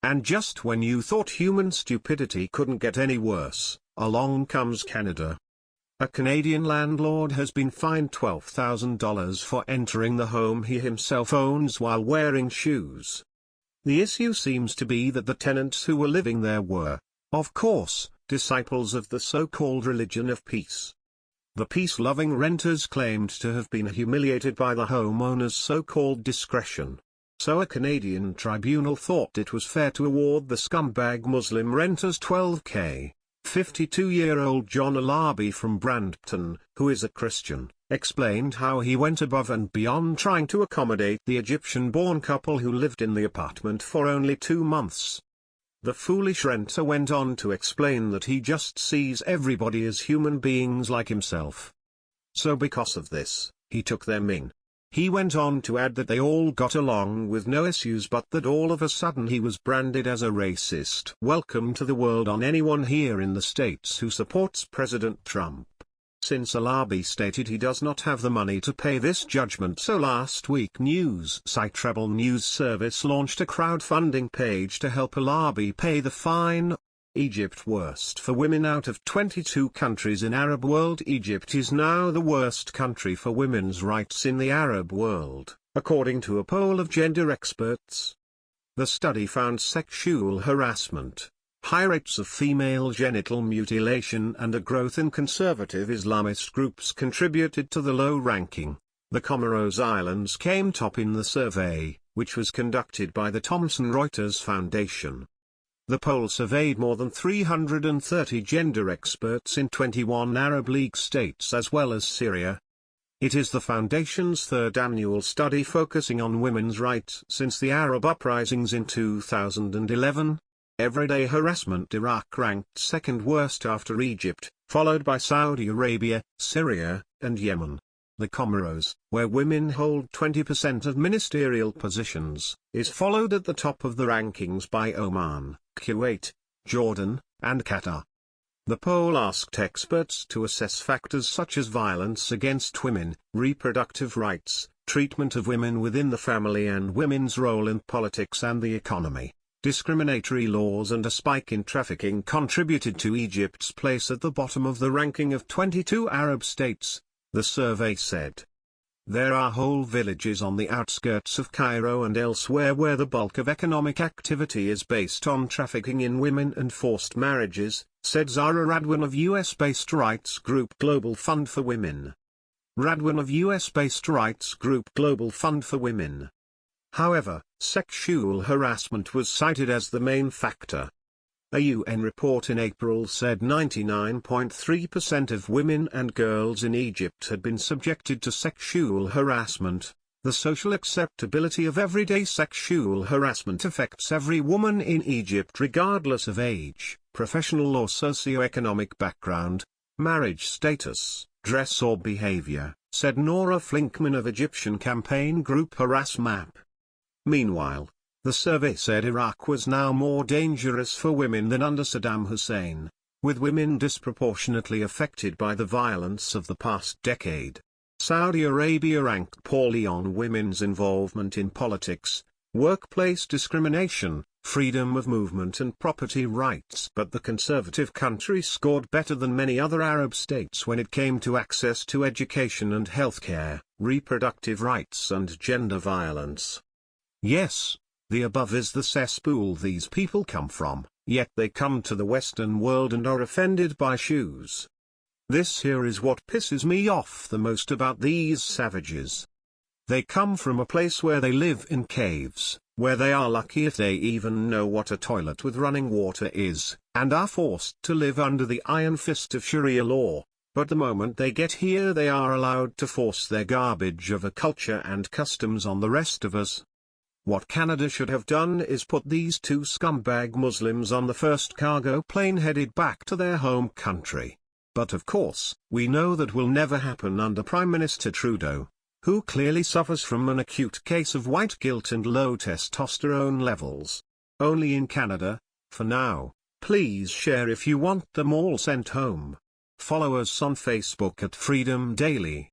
And just when you thought human stupidity couldn't get any worse, along comes Canada. A Canadian landlord has been fined $12,000 for entering the home he himself owns while wearing shoes. The issue seems to be that the tenants who were living there were, of course, disciples of the so-called religion of peace. The peace-loving renters claimed to have been humiliated by the homeowner's so-called discretion. So a Canadian tribunal thought it was fair to award the scumbag Muslim renters $12,000. 52-year-old John Alabi from Brampton, who is a Christian, explained how he went above and beyond trying to accommodate the Egyptian-born couple who lived in the apartment for only 2 months. The foolish renter went on to explain that he just sees everybody as human beings like himself. So because of this, he took them in. He went on to add that they all got along with no issues, but that all of a sudden he was branded as a racist. Welcome to the world on anyone here in the States who supports President Trump. Since Alabi stated he does not have the money to pay this judgment, so last week news site Rebel News Service launched a crowdfunding page to help Alabi pay the fine. Egypt worst for women out of 22 countries in Arab world. Egypt is now the worst country for women's rights in the Arab world, according to a poll of gender experts. The study found sexual harassment, high rates of female genital mutilation and a growth in conservative Islamist groups contributed to the low ranking. The Comoros Islands came top in the survey, which was conducted by the Thomson Reuters Foundation. The poll surveyed more than 330 gender experts in 21 Arab League states as well as Syria. It is the Foundation's third annual study focusing on women's rights since the Arab uprisings in 2011. Everyday harassment. Iraq ranked second worst after Egypt, followed by Saudi Arabia, Syria, and Yemen. The Comoros, where women hold 20% of ministerial positions, is followed at the top of the rankings by Oman, Kuwait, Jordan, and Qatar. The poll asked experts to assess factors such as violence against women, reproductive rights, treatment of women within the family and women's role in politics and the economy. Discriminatory laws and a spike in trafficking contributed to Egypt's place at the bottom of the ranking of 22 Arab states, the survey said. There are whole villages on the outskirts of Cairo and elsewhere where the bulk of economic activity is based on trafficking in women and forced marriages, said Zara Radwan of US-based rights group Global Fund for Women. Radwan of US-based rights group Global Fund for Women. However, sexual harassment was cited as the main factor. A UN report in April said 99.3% of women and girls in Egypt had been subjected to sexual harassment. The social acceptability of everyday sexual harassment affects every woman in Egypt regardless of age, professional or socio-economic background, marriage status, dress or behavior, said Nora Flinkman of Egyptian campaign group Harass Map. Meanwhile, the survey said Iraq was now more dangerous for women than under Saddam Hussein, with women disproportionately affected by the violence of the past decade. Saudi Arabia ranked poorly on women's involvement in politics, workplace discrimination, freedom of movement and property rights. But the conservative country scored better than many other Arab states when it came to access to education and healthcare, reproductive rights and gender violence. Yes, the above is the cesspool these people come from, yet they come to the Western world and are offended by shoes. This here is what pisses me off the most about these savages. They come from a place where they live in caves, where they are lucky if they even know what a toilet with running water is, and are forced to live under the iron fist of Sharia law, but the moment they get here they are allowed to force their garbage of a culture and customs on the rest of us. What Canada should have done is put these two scumbag Muslims on the first cargo plane headed back to their home country. But of course, we know that will never happen under Prime Minister Trudeau, who clearly suffers from an acute case of white guilt and low testosterone levels. Only in Canada, for now. Please share if you want them all sent home. Follow us on Facebook at Freedom Daily.